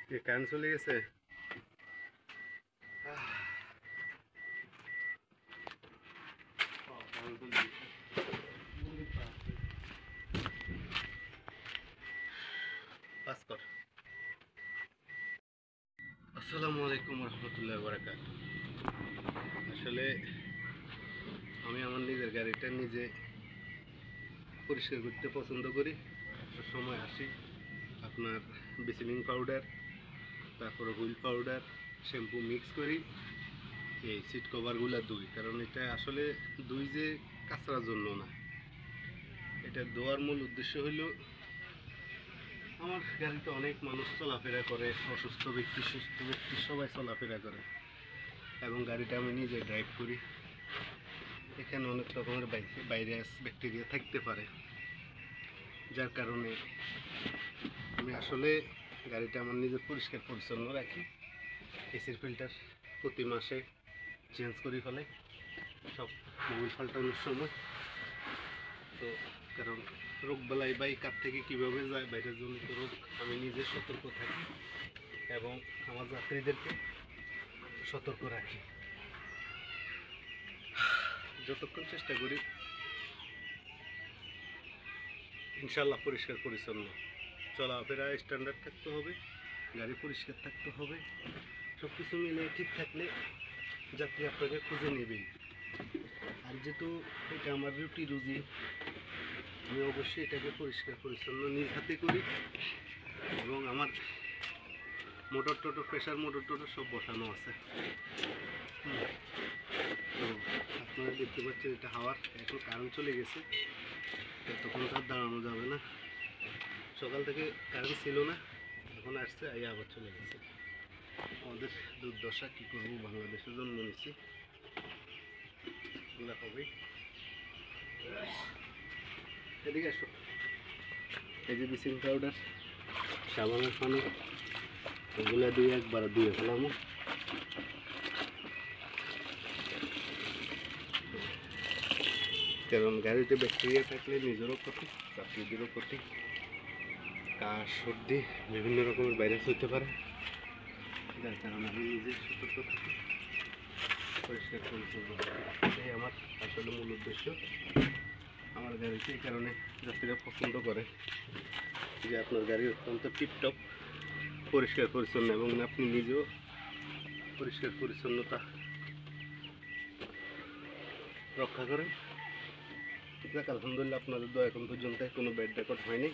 Current চলে গেছে। আসসালামু আলাইকুম রহমতুল্লাহ বারাকাতুহু। আসলে আমি আমার নিজের গাড়িটা নিজে পরিষ্কার করতে পছন্দ করি। সময় আসি আপনার ব্লিচিং পাউডার, তারপরে হুইল পাউডার, শ্যাম্পু মিক্স করি এই সিট কভারগুলো ধুই। কারণ এটা আসলে ধুই যে কাচরার জন্য না, এটা ধোয়ার মূল উদ্দেশ্য হলো আমার গাড়িতে অনেক মানুষ চলাফেরা করে, অসুস্থ ব্যক্তি, সুস্থ ব্যক্তি সবাই চলাফেরা করে এবং গাড়িটা আমি নিজে ড্রাইভ করি। এখানে অনেক রকমের ভাইরাস ব্যাকটেরিয়া থাকতে পারে, যার কারণে আমি আসলে গাড়িটা আমার নিজের পরিষ্কার পরিচ্ছন্ন রাখি। এসির ফিল্টার প্রতি মাসে চেঞ্জ করি ফেলে সব মোবিল পাল্টানোর সময়। তো কারণ রোগবালাই বা এই কাপ থেকে কীভাবে যায় বাইরের জনিত রোগ আমি নিজে সতর্ক থাকি এবং আমার যাত্রীদেরকে সতর্ক রাখি। যতক্ষণ চেষ্টা করি ইনশাল্লাহ পরিষ্কার পরিচ্ছন্ন চলাফেরা স্ট্যান্ডার্ড থাকতে হবে, গাড়ি পরিষ্কার থাকতে হবে। সব কিছু মিলে ঠিক থাকলে যাত্রী আপনাকে খুঁজে নেবেই। আর যেহেতু এটা আমার রুটি রুজি, আমি অবশ্যই এটাকে পরিষ্কার পরিচ্ছন্ন নিজ হাতে করি এবং আমার মোটর টোটর, প্রেশার মোটর টোটর সব বসানো আছে। তো আপনারা দেখতে পাচ্ছেন এটা হাওয়ার, এখন কারেন্ট চলে গেছে, তখন তার দাঁড়ানো যাবে না। সকাল থেকে কারেন্ট ছিল না, এখন আসছে, আবার চলে গেছে। আমাদের দুর্দশা, কী করবো, বাংলাদেশের জন্ম নিচ্ছি, এগুলো হবেই। এদিকে আসো, এই যে ব্লিচিং পাউডার, সাবানের পানি, এগুলো দিয়ে একবার ধুয়ে ফেলাম। কারণ গাড়িতে ব্যাকটেরিয়া থাকলে নিজেরও ক্ষতি, যাত্রীদেরও ক্ষতি। কাশ, সর্দি, বিভিন্ন রকমের ভাইরাস হতে পারে, যার কারণে আমি নিজে সতর্ক থাকি, পরিষ্কার পরিচ্ছন্ন। এটাই আমার আসলে মূল উদ্দেশ্য। আমার গাড়িতে এই কারণে যাত্রীরা পছন্দ করে যে আপনার গাড়ি অত্যন্ত টিপটপ পরিষ্কার পরিচ্ছন্ন এবং আপনি নিজেও পরিষ্কার পরিচ্ছন্নতা রক্ষা করেন। যাক, আলহামদুলিল্লাহ, আপনাদের দোয়া এখন পর্যন্ত কোনো ব্যাড রেকর্ড হয়নি।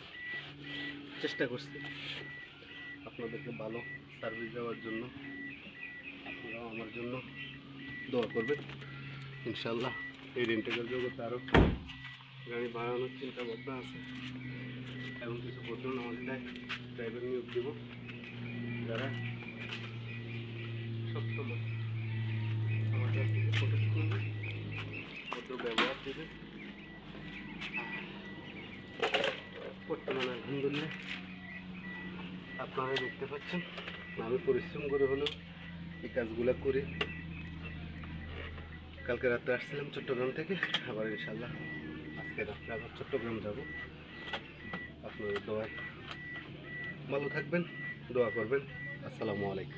চেষ্টা করছি আপনাদেরকে ভালো সার্ভিস দেওয়ার জন্য। আপনারাও আমার জন্য দোয়া করবেন। ইনশাল্লাহ এই রেন্টাকার জগতে আরও গাড়ি বাড়ানোর চিন্তা ভাবনা আছে এবং কিছু বর্তমান আমাদের ড্রাইভার নিয়োগ দেব, যারা সবসময় আমাদের থেকে প্রোটেক্ট করবে, ভদ্র ব্যবহার দেবে। বর্তমানে আলহামদুলিল্লাহ আপনারা দেখতে পাচ্ছেন আমি পরিশ্রম করে হলেও এই কাজগুলো করি। কালকে রাত্রে আসছিলাম চট্টগ্রাম থেকে, আবার ইনশাল্লাহ আজকে রাত্রে আবার চট্টগ্রাম যাব। আপনাদের দোয়ায় ভালো থাকবেন, দোয়া করবেন। আসসালামু আলাইকুম।